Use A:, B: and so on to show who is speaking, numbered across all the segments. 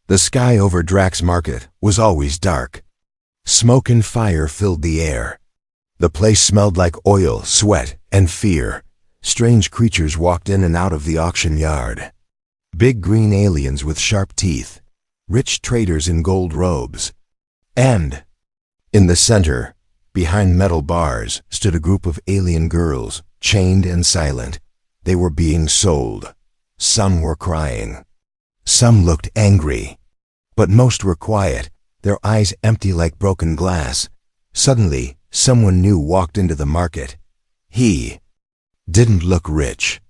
A: The sky over Drax Market was always dark. Smoke and fire filled the air. The place smelled like oil, sweat, and fear. Strange creatures walked in and out of the auction yard. Big green aliens with sharp teeth. Rich traders in gold robes. And in the center, behind metal bars, stood a group of alien girls, chained and silent. They were being sold. Some were crying. Some looked angry. But most were quiet, their eyes empty like broken glass. Suddenly, someone new walked into the market. He didn't look rich.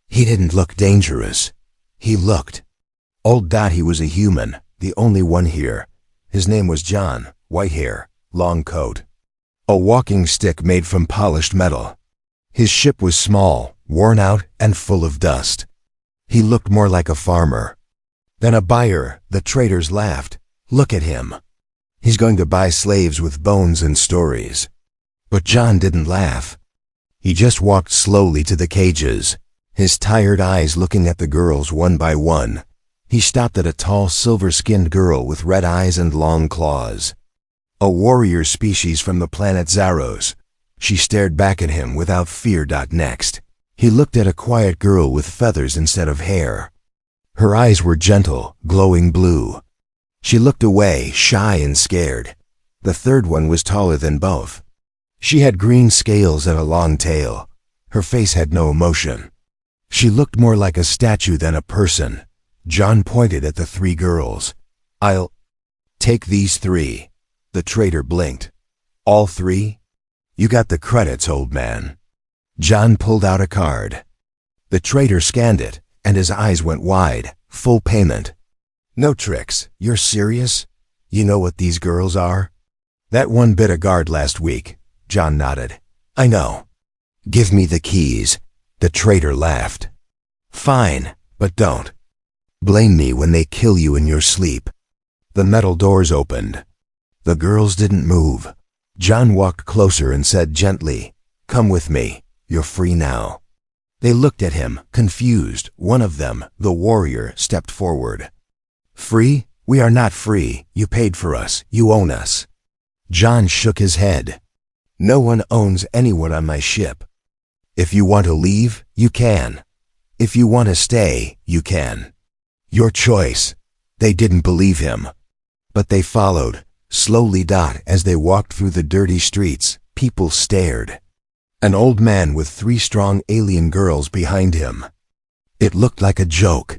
A: He didn't look dangerous. He looked old. He was a human, the only one here. His name was John, white hair, long coat. A walking stick made from polished metal. His ship was small, worn out, and full of dust. He looked more like a farmer than a buyer. The traders laughed. Look at him. He's going to buy slaves with bones and stories. But John didn't laugh. He just walked slowly to the cages, his tired eyes looking at the girls one by one. He stopped at a tall, silver-skinned girl with red eyes and long claws. A warrior species from the planet Zaros. She stared back at him without fear. Next, he looked at a quiet girl with feathers instead of hair. Her eyes were gentle, glowing blue. She looked away, shy and scared. The third one was taller than both. She had green scales and a long tail. Her face had no emotion. She looked more like a statue than a person. John pointed at the three girls. I'll take these three. The trader blinked. All three? You got the credits, old man. John pulled out a card. The trader scanned it, and his eyes went wide. Full payment. No tricks. You're serious? You know what these girls are? That one bit a guard last week. John nodded. I know. Give me the keys. The trader laughed. Fine, but don't blame me when they kill you in your sleep. The metal doors opened. The girls didn't move. John walked closer and said gently, Come with me. You're free now. They looked at him, confused. One of them, the warrior, stepped forward. Free? We are not free. You paid for us. You own us. John shook his head. No one owns anyone on my ship. If you want to leave, you can. If you want to stay, you can. Your choice. They didn't believe him. But they followed, slowly. As they walked through the dirty streets, people stared. An old man with three strong alien girls behind him. It looked like a joke.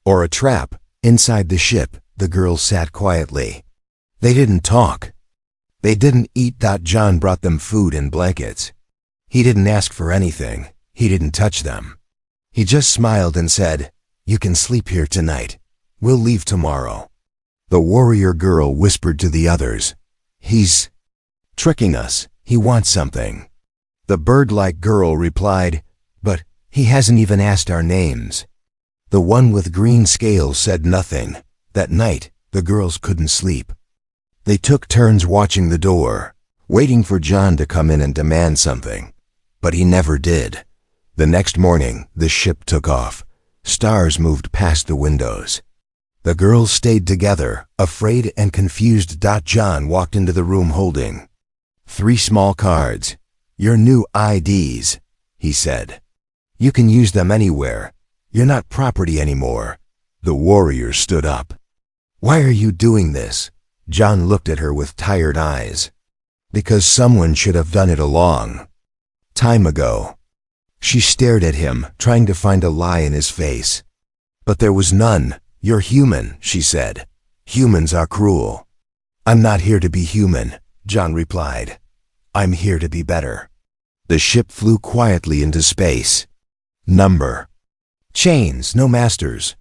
A: Or a trap. Inside the ship, the girls sat quietly. They didn't talk. They didn't eat. John brought them food and blankets. He didn't ask for anything. He didn't touch them. He just smiled and said, You can sleep here tonight. We'll leave tomorrow. The warrior girl whispered to the others, He's tricking us. He wants something. The bird-like girl replied, But he hasn't even asked our names. The one with green scales said nothing. That night, the girls couldn't sleep. They took turns watching the door, waiting for John to come in and demand something. But he never did. The next morning, the ship took off. Stars moved past the windows. The girls stayed together, afraid and confused. John walked into the room holding 3 small cards. Your new IDs, he said. You can use them anywhere. You're not property anymore. The warrior stood up. Why are you doing this? John looked at her with tired eyes. Because someone should have done it a long time ago. She stared at him, trying to find a lie in his face. But there was none. You're human, she said. Humans are cruel. I'm not here to be human, John replied. I'm here to be better. The ship flew quietly into space. Number. Chains, no masters.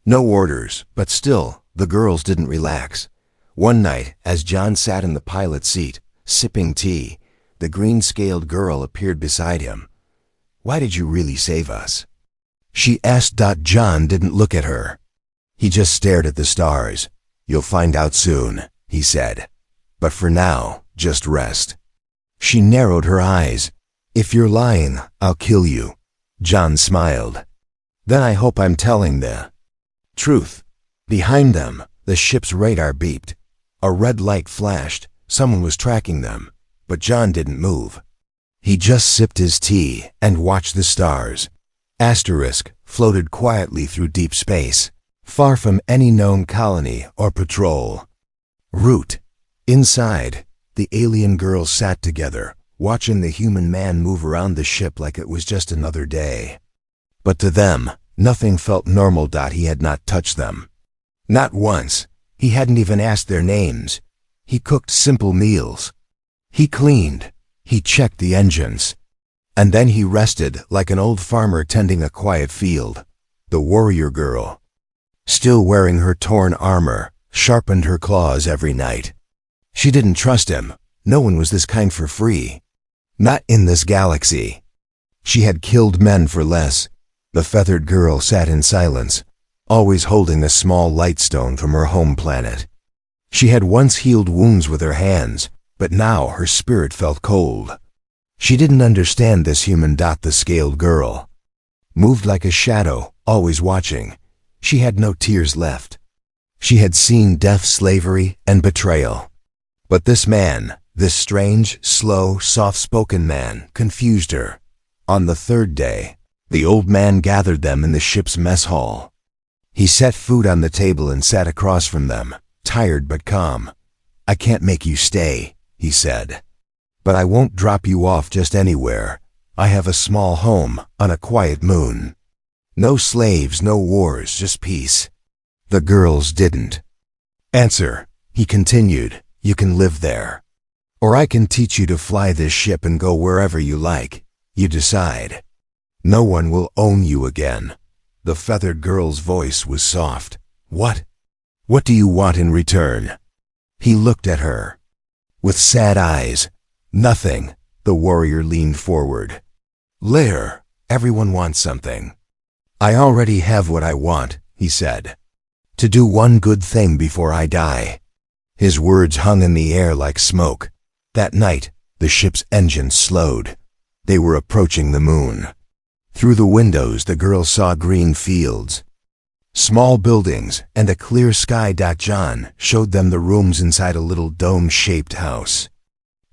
A: No orders, but still, the girls didn't relax. One night, as John sat in the pilot's seat, sipping tea, the green-scaled girl appeared beside him. Why did you really save us? She asked. John didn't look at her. He just stared at the stars. You'll find out soon, he said. But for now, just rest. She narrowed her eyes. If you're lying, I'll kill you. John smiled. Then I hope I'm telling the truth. Behind them, The ship's radar beeped. A red light flashed. Someone was tracking them, but John didn't move. He just sipped his tea and watched the stars. Asterisk floated quietly through deep space, far from any known colony or patrol. Root. Inside, the alien girls sat together, watching the human man move around the ship like it was just another day. But to them, nothing felt normal. He had not touched them. Not once. He hadn't even asked their names. He cooked simple meals. He cleaned. He checked the engines. And then he rested like an old farmer tending a quiet field. The warrior girl, still wearing her torn armor, sharpened her claws every night. She didn't trust him. No one was this kind for free. Not in this galaxy. She had killed men for less. The feathered girl sat in silence, always holding a small lightstone from her home planet. She had once healed wounds with her hands, but now her spirit felt cold. She didn't understand this human. The scaled girl moved like a shadow, always watching. She had no tears left. She had seen death, slavery, and betrayal. But this man, this strange, slow, soft-spoken man, confused her. On the third day, the old man gathered them in the ship's mess hall. He set food on the table and sat across from them, tired but calm. "I can't make you stay," he said. "But I won't drop you off just anywhere. I have a small home on a quiet moon. No slaves, no wars, just peace." The girls didn't answer. He continued, "You can live there. Or I can teach you to fly this ship and go wherever you like. You decide. No one will own you again." The feathered girl's voice was soft. "What? What do you want in return?" He looked at her with sad eyes. "Nothing." The warrior leaned forward. "Lair, everyone wants something." "I already have what I want," he said. "To do one good thing before I die." His words hung in the air like smoke. That night, the ship's engines slowed. They were approaching the moon. Through the windows, the girls saw green fields, small buildings, and a clear sky. John showed them the rooms inside a little dome-shaped house.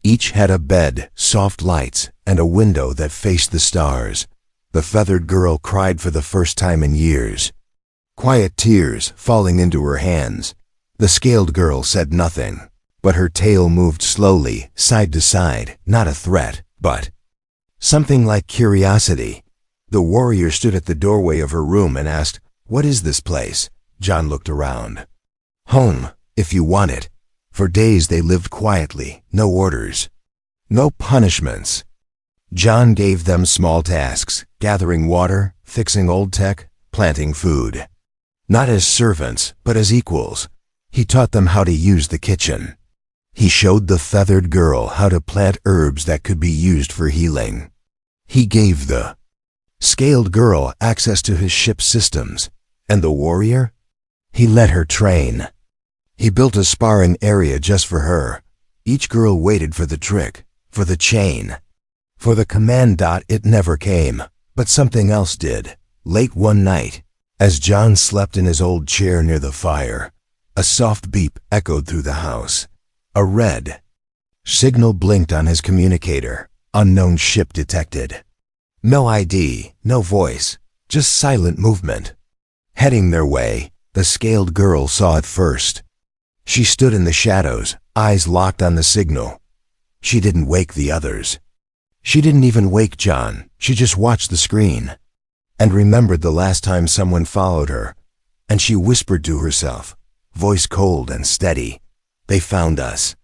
A: Each had a bed, soft lights, and a window that faced the stars. The feathered girl cried for the first time in years, quiet tears falling into her hands. The scaled girl said nothing, but her tail moved slowly, side to side, not a threat, but something like curiosity. The warrior stood at the doorway of her room and asked, "What is this place?" John looked around. "Home, if you want it." For days they lived quietly, no orders, no punishments. John gave them small tasks, gathering water, fixing old tech, planting food. Not as servants, but as equals. He taught them how to use the kitchen. He showed the feathered girl how to plant herbs that could be used for healing. He gave the scaled girl access to his ship's systems, and the warrior? He let her train. He built a sparring area just for her. Each girl waited for the trick, for the chain, for the command. It never came, but something else did. Late one night, as John slept in his old chair near the fire, a soft beep echoed through the house. A red signal blinked on his communicator. Unknown ship detected. No ID, no voice, just silent movement. Heading their way, the scaled girl saw it first. She stood in the shadows, eyes locked on the signal. She didn't wake the others. She didn't even wake John. She just watched the screen and remembered the last time someone followed her. And she whispered to herself, voice cold and steady, "They found us."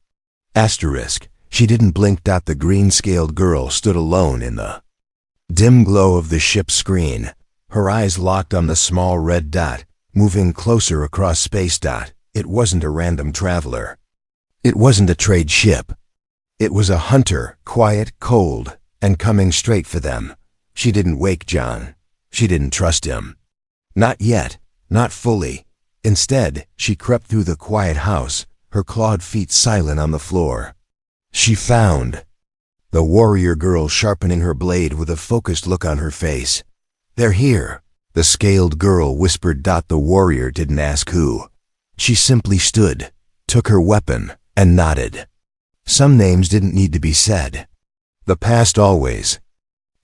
A: Asterisk. She didn't blink. The green-scaled girl stood alone in the dim glow of the ship's screen, her eyes locked on the small red dot, moving closer across space. It wasn't a random traveler. It wasn't a trade ship. It was a hunter, quiet, cold, and coming straight for them. She didn't wake John. She didn't trust him. Not yet, not fully. Instead, she crept through the quiet house, her clawed feet silent on the floor. She found the warrior girl sharpening her blade with a focused look on her face. "They're here," the scaled girl whispered. The warrior didn't ask who. She simply stood, took her weapon, and nodded. Some names didn't need to be said. The past always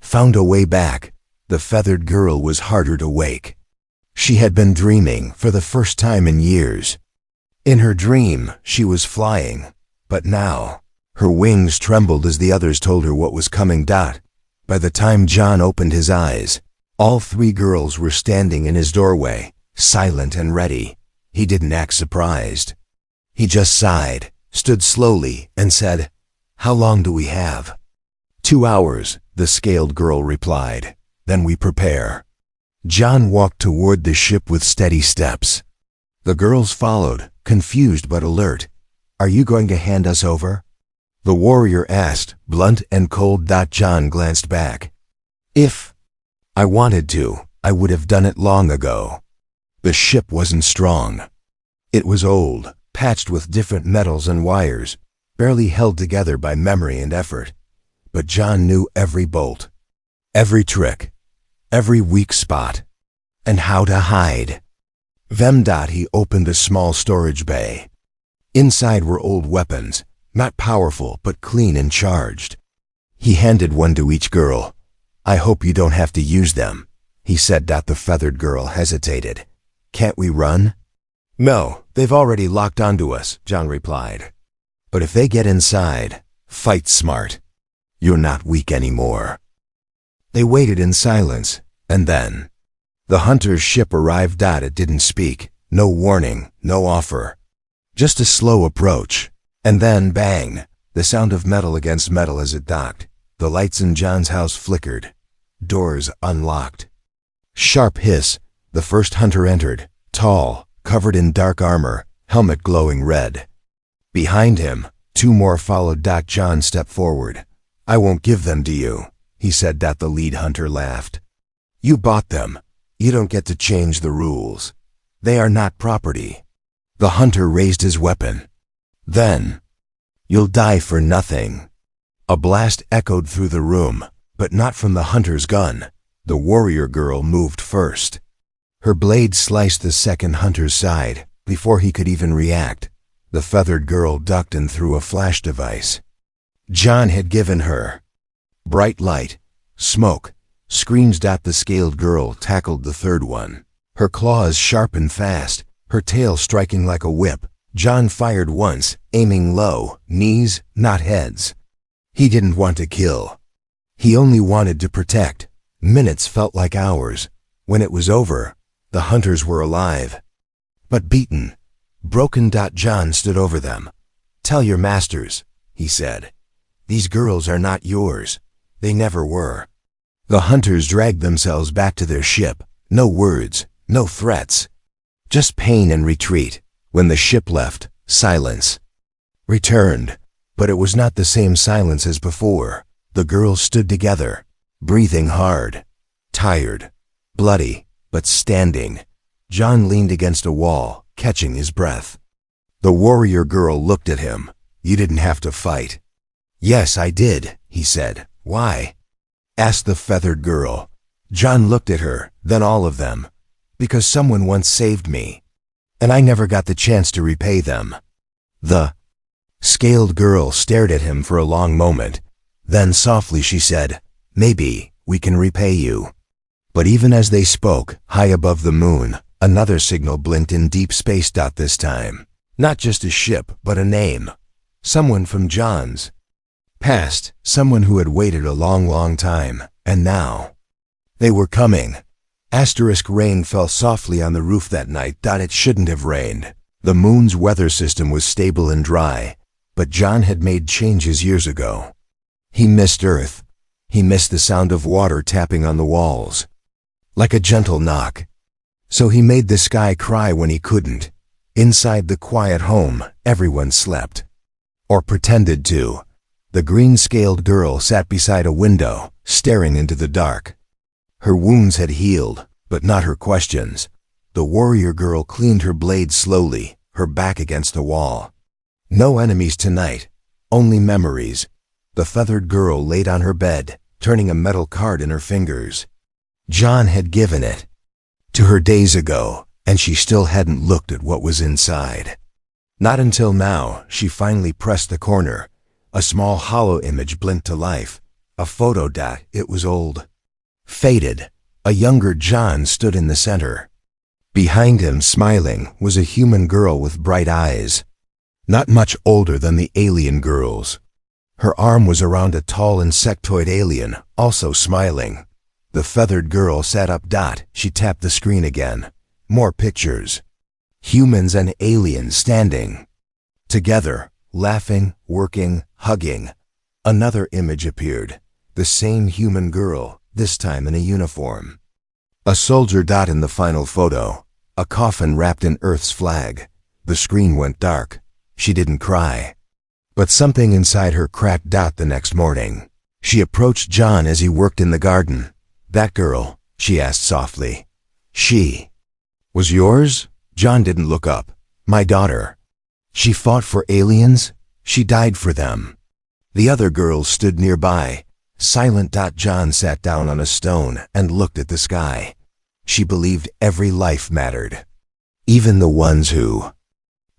A: found a way back. The feathered girl was harder to wake. She had been dreaming for the first time in years. In her dream, she was flying, but now, her wings trembled as the others told her what was coming. By the time John opened his eyes, all three girls were standing in his doorway, silent and ready. He didn't act surprised. He just sighed, stood slowly, and said, "How long do we have?" 2 hours, the scaled girl replied. "Then we prepare." John walked toward the ship with steady steps. The girls followed, confused but alert. "Are you going to hand us over?" the warrior asked, blunt and cold. John glanced back. "If I wanted to, I would have done it long ago." The ship wasn't strong. It was old, patched with different metals and wires, barely held together by memory and effort. But John knew every bolt, every trick, every weak spot, and how to hide. He opened a small storage bay. Inside were old weapons, not powerful but clean and charged. He handed one to each girl. "I hope you don't have to use them," he said. The feathered girl hesitated. "Can't we run?" "No, they've already locked onto us," John replied. "But if they get inside, fight smart. You're not weak anymore." They waited in silence, and then the hunter's ship arrived. It didn't speak, no warning, no offer. Just a slow approach, and then bang, the sound of metal against metal as it docked. The lights in John's house flickered. Doors unlocked. Sharp hiss, the first hunter entered, tall, covered in dark armor, helmet glowing red. Behind him, 2 more followed. John stepped forward. "I won't give them to you," he said. The lead hunter laughed. "You bought them. You don't get to change the rules. They are not property." The hunter raised his weapon. "Then, you'll die for nothing." A blast echoed through the room, but not from the hunter's gun. The warrior girl moved first. Her blade sliced the second hunter's side. Before he could even react, the feathered girl ducked and threw a flash device. John had given her bright light, smoke, screams. The scaled girl tackled the third one. Her claws sharp and fast, her tail striking like a whip. John fired once, aiming low, knees, not heads. He didn't want to kill. He only wanted to protect. Minutes felt like hours. When it was over, the hunters were alive, but beaten, broken. John stood over them. "Tell your masters," he said. "These girls are not yours. They never were." The hunters dragged themselves back to their ship. No words, no threats, just pain and retreat. When the ship left, silence returned, but it was not the same silence as before. The girls stood together, breathing hard, tired, bloody, but standing. John leaned against a wall, catching his breath. The warrior girl looked at him. "You didn't have to fight." "Yes, I did," he said. "Why?" asked the feathered girl. John looked at her, then all of them. "Because someone once saved me, and I never got the chance to repay them." The scaled girl stared at him for a long moment. Then softly she said, "Maybe we can repay you." But even as they spoke, high above the moon, another signal blinked in deep space. This time, not just a ship, but a name. Someone from John's past, someone who had waited a long time, and now they were coming. Rain fell softly on the roof that night. It shouldn't have rained. The moon's weather system was stable and dry, but John had made changes years ago. He missed Earth. He missed the sound of water tapping on the walls, like a gentle knock. So he made the sky cry when he couldn't. Inside the quiet home, everyone slept, or pretended to. The green-scaled girl sat beside a window, staring into the dark. Her wounds had healed, but not her questions. The warrior girl cleaned her blade slowly, her back against the wall. No enemies tonight, only memories. The feathered girl laid on her bed, turning a metal card in her fingers. John had given it to her days ago. and she still hadn't looked at what was inside. Not until now, she finally pressed the corner. A small hollow image blinked to life. A photo dot. It was old. Faded. A younger John stood in the center. Behind him, smiling, was a human girl with bright eyes. Not much older than the alien girls. Her arm was around a tall insectoid alien, also smiling. The feathered girl sat up. She tapped the screen again. More pictures. Humans and aliens standing. Together, laughing, working, hugging. Another image appeared. The same human girl, this time in a uniform. A soldier. In the final photo. A coffin wrapped in Earth's flag. The screen went dark. She didn't cry. But something inside her cracked. The next morning, she approached John as he worked in the garden. "That girl," she asked softly. "She was yours?" John didn't look up. "My daughter. She fought for aliens. She died for them." The other girls stood nearby, silent. John sat down on a stone and looked at the sky. She believed every life mattered. Even the ones who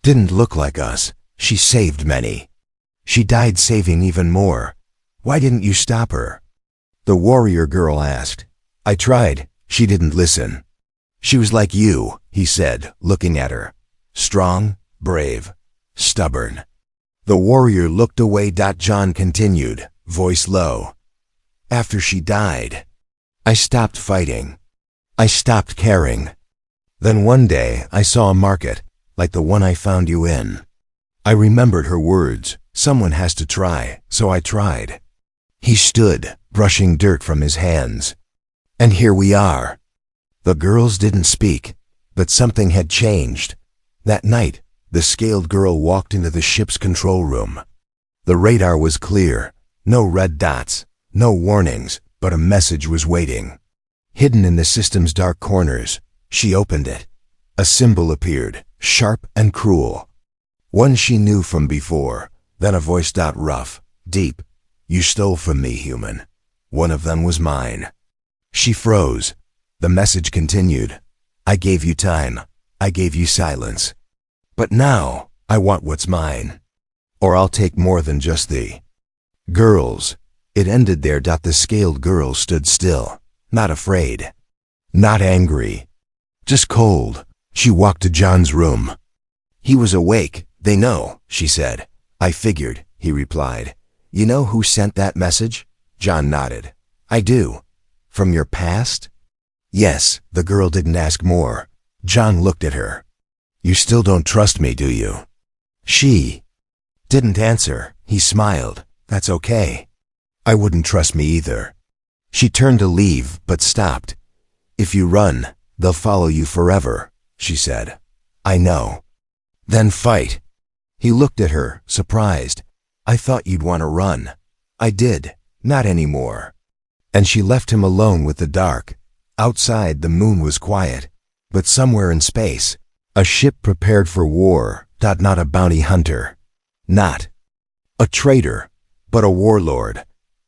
A: didn't look like us. She saved many. She died saving even more. Why didn't you stop her? The warrior girl asked. "I tried. She didn't listen." "She was like you," he said, looking at her. "Strong, brave, stubborn." The warrior looked away. John continued, voice low. "After she died, I stopped fighting. I stopped caring. Then one day I saw a market, like the one I found you in. I remembered her words, 'Someone has to try,' so I tried." He stood, brushing dirt from his hands. "And here we are." The girls didn't speak, but something had changed. That night, the scaled girl walked into the ship's control room. The radar was clear, no red dots, no warnings, but a message was waiting. Hidden in the system's dark corners, she opened it. A symbol appeared, sharp and cruel. One she knew from before, then a voice. Rough, deep. "You stole from me, human. One of them was mine." She froze. The message continued. "I gave you time. I gave you silence. But now, I want what's mine. Or I'll take more than just the girls." It ended there. The scaled girl stood still, not afraid, not angry, just cold. She walked to John's room. He was awake. "They know," she said. "I figured," he replied. "You know who sent that message?" John nodded. "I do." "From your past?" "Yes." The girl didn't ask more. John looked at her. "You still don't trust me, do you?" She didn't answer. He smiled. "That's okay. I wouldn't trust me either." She turned to leave, but stopped. "If you run, they'll follow you forever," she said. "I know." "Then fight." He looked at her, surprised. "I thought you'd want to run." "I did. Not anymore." And she left him alone with the dark. Outside, the moon was quiet. But somewhere in space, a ship prepared for war. Not a bounty hunter. Not a traitor, but a warlord.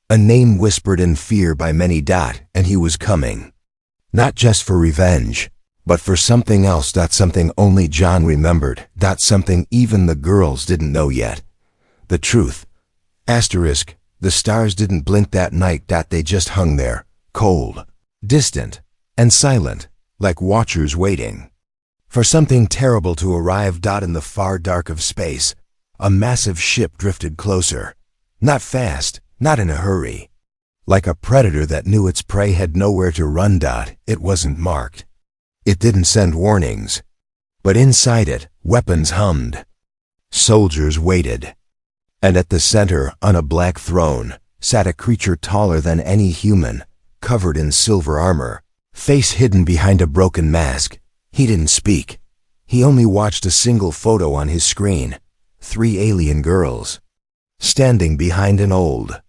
A: A name whispered in fear by many. And he was coming. Not just for revenge, but for something else. Something only John remembered. Something even the girls didn't know yet. The truth. Asterisk. The stars didn't blink that night. They just hung there, cold, distant, and silent, like watchers waiting for something terrible to arrive. In the far dark of space, a massive ship drifted closer. Not fast, not in a hurry. Like a predator that knew its prey had nowhere to run. It wasn't marked. It didn't send warnings. But inside it, weapons hummed. Soldiers waited. And at the center, on a black throne, sat a creature taller than any human, covered in silver armor, face hidden behind a broken mask. He didn't speak. He only watched a single photo on his screen. 3 alien girls, standing behind an old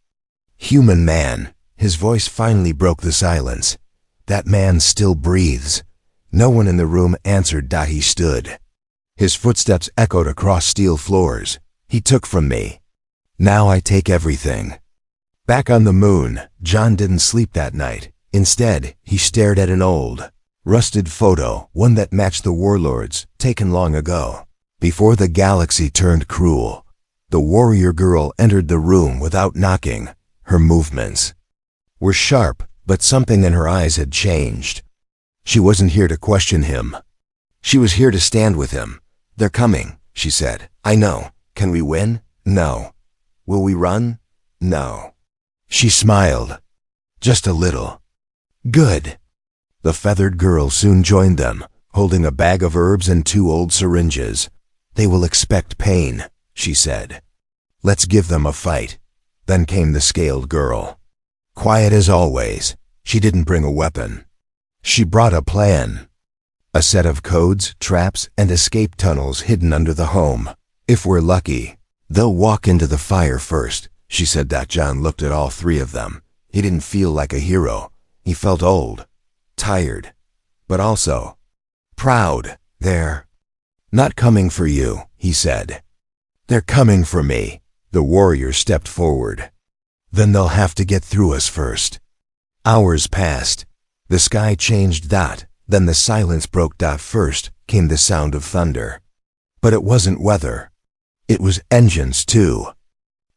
A: human man. His voice finally broke the silence. "That man still breathes." No one in the room answered. He stood. His footsteps echoed across steel floors. "He took from me. Now I take everything." Back on the moon, John didn't sleep that night. Instead, he stared at an old Rusted photo, one that matched the warlord's, taken long ago. Before the galaxy turned cruel, the warrior girl entered the room without knocking. Her movements were sharp, but something in her eyes had changed. She wasn't here to question him. She was here to stand with him. "They're coming," she said. "I know. Can we win? No. Will we run? No." She smiled. "Just a little." "Good." The feathered girl soon joined them, holding a bag of herbs and 2 old syringes. "They will expect pain," she said. "Let's give them a fight." Then came the scaled girl. Quiet as always, she didn't bring a weapon. She brought a plan. A set of codes, traps, and escape tunnels hidden under the home. "If we're lucky, they'll walk into the fire first," she said. John looked at all 3 of them. He didn't feel like a hero. He felt old, tired, but also proud. "They're not coming for you," he said. "They're coming for me." The warrior stepped forward. "Then they'll have to get through us first." Hours passed. The sky changed. Then the silence broke. First came the sound of thunder. But it wasn't weather. It was engines too.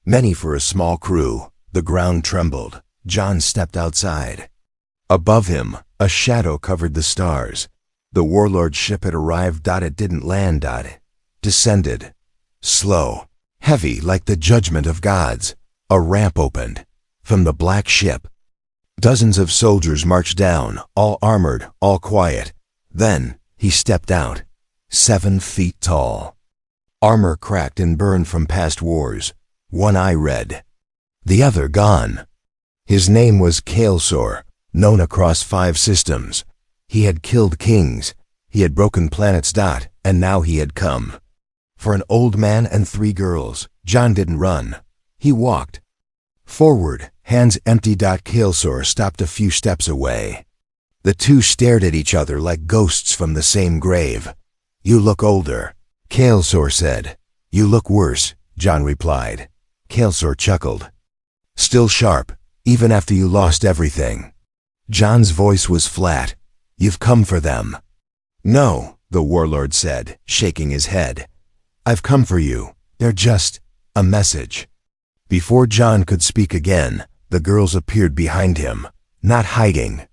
A: Many for a small crew. The ground trembled. John stepped outside. Above him, a shadow covered the stars. The warlord's ship had arrived. It didn't land. Descended. Slow. Heavy like the judgment of gods. A ramp opened. From the black ship, dozens of soldiers marched down, all armored, all quiet. Then he stepped out, 7 feet tall. Armor cracked and burned from past wars. One eye red, the other gone. His name was Kalesor, known across 5 systems. He had killed kings. He had broken planets. And now he had come. For an old man and 3 girls, John didn't run. He walked forward, hands empty. Kalesor stopped a few steps away. The 2 stared at each other like ghosts from the same grave. "You look older," Kalesor said. "You look worse," John replied. Kalesor chuckled. "Still sharp, even after you lost everything." John's voice was flat. "You've come for them." "No," the warlord said, shaking his head. "I've come for you. They're just a message." Before John could speak again, the girls appeared behind him, not hiding,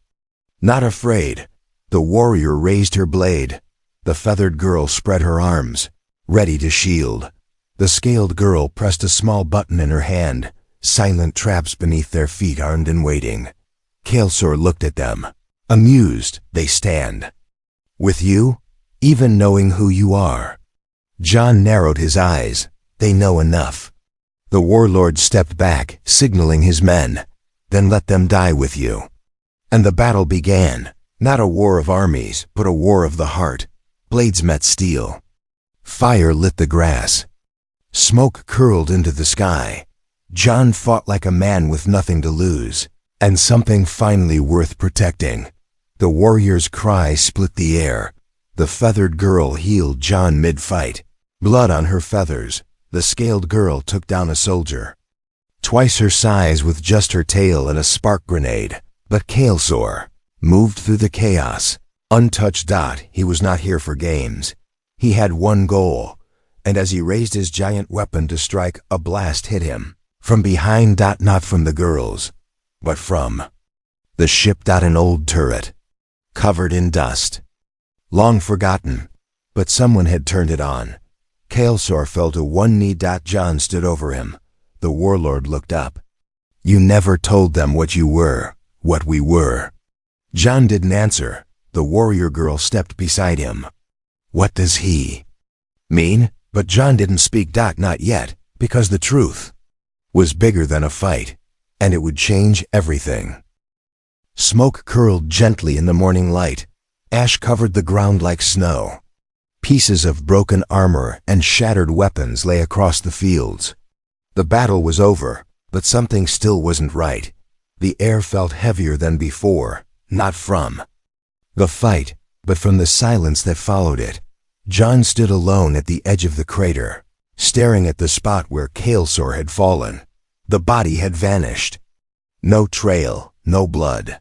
A: not afraid. The warrior raised her blade. The feathered girl spread her arms, ready to shield. The scaled girl pressed a small button in her hand, silent traps beneath their feet, armed and waiting. Kalesor looked at them. Amused, they stand. "With you, even knowing who you are." John narrowed his eyes. "They know enough." The warlord stepped back, signaling his men. "Then let them die with you." And the battle began. Not a war of armies, but a war of the heart. Blades met steel. Fire lit the grass. Smoke curled into the sky. John fought like a man with nothing to lose, and something finally worth protecting. The warrior's cry split the air. The feathered girl healed John mid-fight. Blood on her feathers. The scaled girl took down a soldier, twice her size, with just her tail and a spark grenade. But Kalesor moved through the chaos, untouched. He was not here for games. He had one goal, and as he raised his giant weapon to strike, a blast hit him. From behind. Not from the girls, but from the ship. An old turret, covered in dust, long forgotten, but someone had turned it on. Kalesor fell to one knee. John stood over him. The warlord looked up. "You never told them what you were, what we were." John didn't answer. The warrior girl stepped beside him. "What does he mean?" But John didn't speak. Not yet, because the truth was bigger than a fight, and it would change everything. Smoke curled gently in the morning light. Ash covered the ground like snow. Pieces of broken armor and shattered weapons lay across the fields. The battle was over, but something still wasn't right. The air felt heavier than before, not from the fight, but from the silence that followed it. John stood alone at the edge of the crater, staring at the spot where Kalesor had fallen. The body had vanished. No trail, no blood.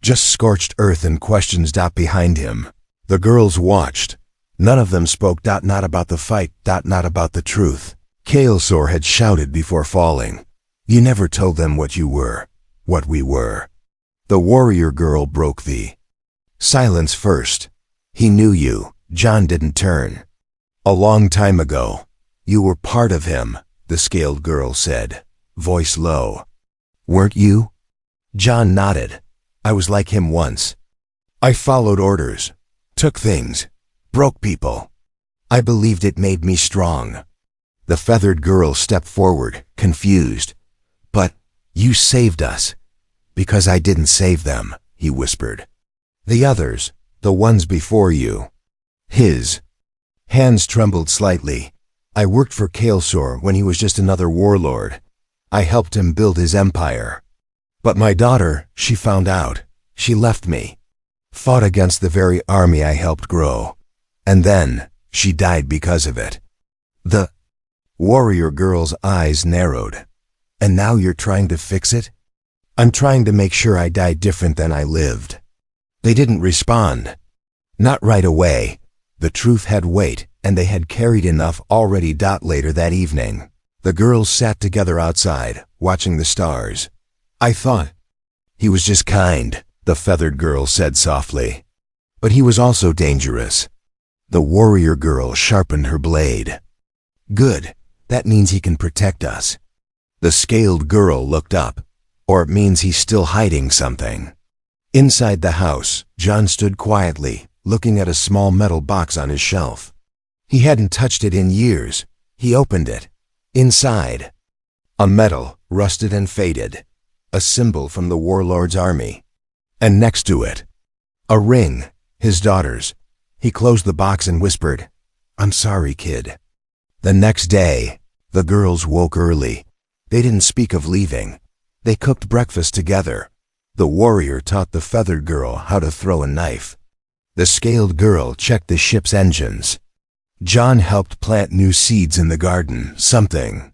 A: Just scorched earth and questions. Behind him. The girls watched. None of them spoke. Not about the fight. Not about the truth. Kalesor had shouted before falling. You never told them what you were, what we were. The warrior girl broke the silence first. He knew you. John didn't turn. A long time ago. You were part of him, the scaled girl said, voice low. Weren't you? John nodded. I was like him once. I followed orders, took things, broke people. I believed it made me strong. The feathered girl stepped forward, confused. But you saved us. Because I didn't save them, he whispered. The others, the ones before you. His hands trembled slightly. I worked for Kalesor when he was just another warlord. I helped him build his empire. But my daughter, she found out. She left me. Fought against the very army I helped grow. And then, she died because of it. The warrior girl's eyes narrowed. And now you're trying to fix it? I'm trying to make sure I died different than I lived. They didn't respond. Not right away. The truth had weight, and they had carried enough already. Later that evening, the girls sat together outside, watching the stars. I thought he was just kind, the feathered girl said softly. But he was also dangerous. The warrior girl sharpened her blade. Good, that means he can protect us. The scaled girl looked up. Or it means he's still hiding something. Inside the house, John stood quietly, looking at a small metal box on his shelf. He hadn't touched it in years. He opened it. Inside, a medal, rusted and faded, a symbol from the warlord's army. And next to it, a ring, his daughter's. He closed the box and whispered, I'm sorry, kid. The next day, the girls woke early. They didn't speak of leaving. They cooked breakfast together. The warrior taught the feathered girl how to throw a knife. The scaled girl checked the ship's engines. John helped plant new seeds in the garden. Something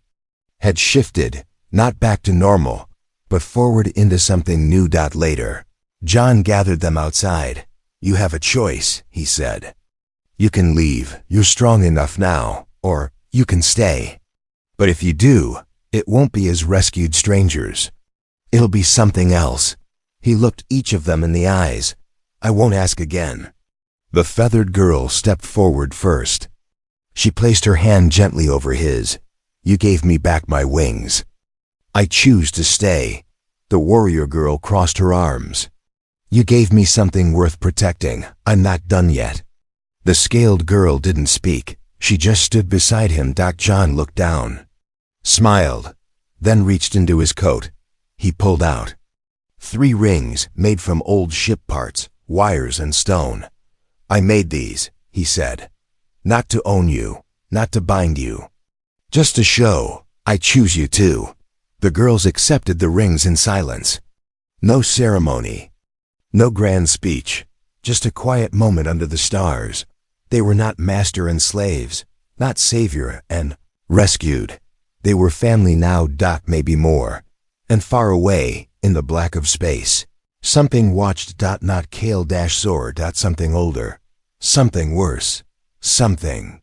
A: had shifted, not back to normal, but forward into something new. Later, John gathered them outside. You have a choice, he said. You can leave. You're strong enough now. Or you can stay. But if you do, it won't be as rescued strangers. It'll be something else. He looked each of them in the eyes. I won't ask again. The feathered girl stepped forward first. She placed her hand gently over his. You gave me back my wings. I choose to stay. The warrior girl crossed her arms. You gave me something worth protecting. I'm not done yet. The scaled girl didn't speak. She just stood beside him. John looked down, smiled, then reached into his coat. He pulled out 3 rings made from old ship parts, wires and stone. I made these, he said. Not to own you, not to bind you. Just to show, I choose you too. The girls accepted the rings in silence. No ceremony, no grand speech, just a quiet moment under the stars. They were not master and slaves, not savior and rescued. They were family now. Maybe more. And far away, in the black of space, something watched. Not Kale-Sor. Something older. Something worse. Something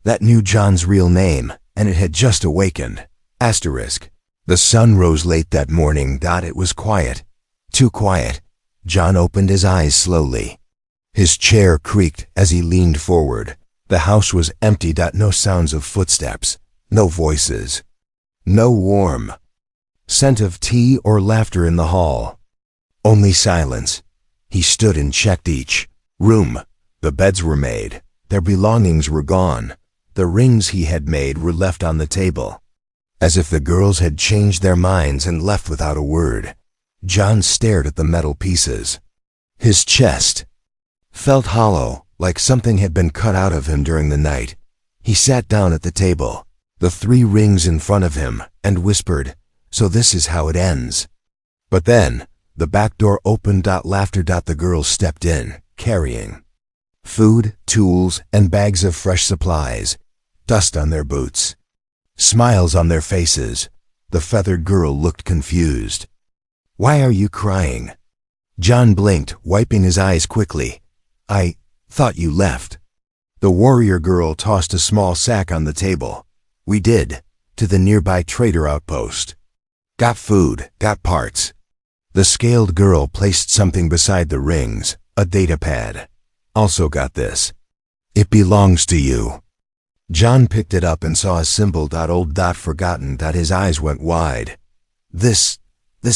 A: that knew John's real name, and it had just awakened. Asterisk. The sun rose late that morning. It was quiet. Too quiet. John opened his eyes slowly. His chair creaked as he leaned forward. The house was empty. No sounds of footsteps. No voices. No warm scent of tea or laughter in the hall. Only silence. He stood and checked each room. The beds were made. Their belongings were gone. The rings he had made were left on the table. As if the girls had changed their minds and left without a word. John stared at the metal pieces. His chest felt hollow, like something had been cut out of him during the night. He sat down at the table, the 3 rings in front of him, and whispered, so this is how it ends. But then, the back door opened. Laughter. The girls stepped in, carrying food, tools, and bags of fresh supplies. Dust on their boots. Smiles on their faces. The feathered girl looked confused. Why are you crying? John blinked, wiping his eyes quickly. I thought you left. The warrior girl tossed a small sack on the table. We did, to the nearby trader outpost. Got food, got parts. The scaled girl placed something beside the rings, a data pad. Also got this. It belongs to you. John picked it up and saw a symbol. Old forgotten. His eyes went wide. This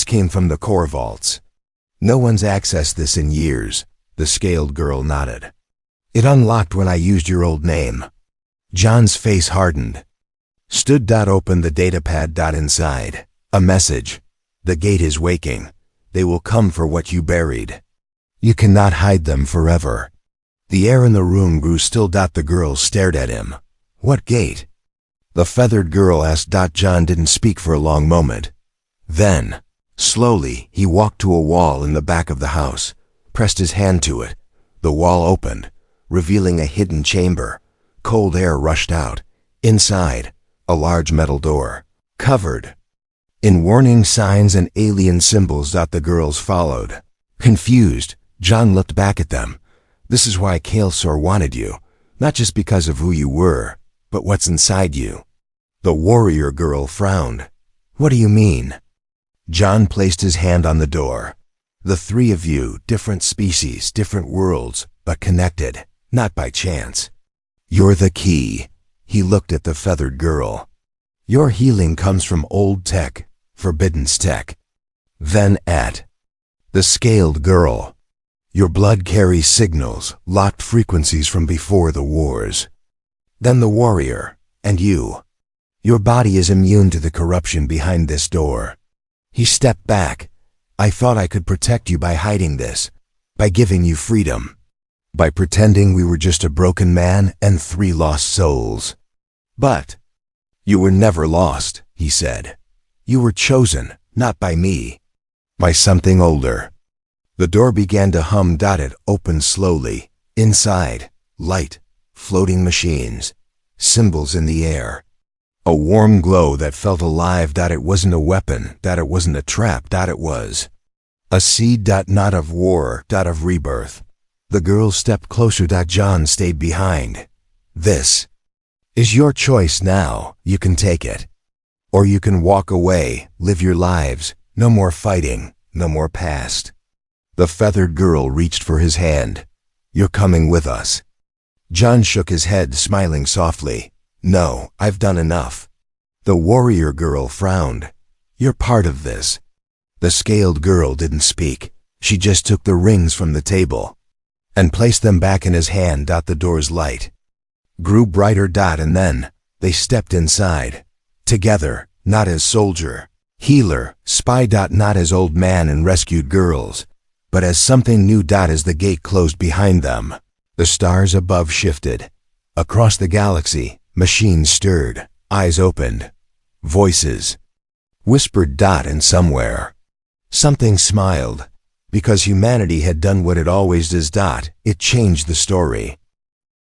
A: came from the core vaults. No one's accessed this in years. The scaled girl nodded. It unlocked when I used your old name. John's face hardened. Stood. Opened the datapad. Inside. A message. The gate is waking. They will come for what you buried. You cannot hide them forever. The air in the room grew still. The girl stared at him. What gate? The feathered girl asked. John didn't speak for a long moment. Then, slowly, he walked to a wall in the back of the house, pressed his hand to it. The wall opened, revealing a hidden chamber. Cold air rushed out. Inside, a large metal door, covered in warning signs and alien symbols. The girls followed. Confused, John looked back at them. This is why Kalesor wanted you, not just because of who you were, but what's inside you. The warrior girl frowned. What do you mean? John placed his hand on the door. The three of you, different species, different worlds, but connected, not by chance. You're the key. He looked at the feathered girl. Your healing comes from old tech, forbidden's tech. Then at the scaled girl. Your blood carries signals, locked frequencies from before the wars. Then the warrior, and you. Your body is immune to the corruption behind this door. He stepped back. I thought I could protect you by hiding this, by giving you freedom, by pretending we were just a broken man and 3 lost souls. But you were never lost, he said. You were chosen, not by me, by something older. The door began to hum. It opened slowly. Inside, light, floating machines, symbols in the air. A warm glow that felt alive. It wasn't a weapon. It wasn't a trap. It was a seed. Not of war. Of rebirth. The girl stepped closer. John stayed behind. This is your choice now. You can take it. Or you can walk away, live your lives. No more fighting, no more past. The feathered girl reached for his hand. You're coming with us. John shook his head, smiling softly. No, I've done enough. The warrior girl frowned. You're part of this. The scaled girl didn't speak. She just took the rings from the table and placed them back in his hand. The door's light grew brighter. And then they stepped inside. Together, not as soldier, healer, spy. Not as old man and rescued girls, but as something new. As the gate closed behind them, the stars above shifted. Across the galaxy, machines stirred, eyes opened, voices whispered. And somewhere, something smiled. Because humanity had done what it always does. It changed the story.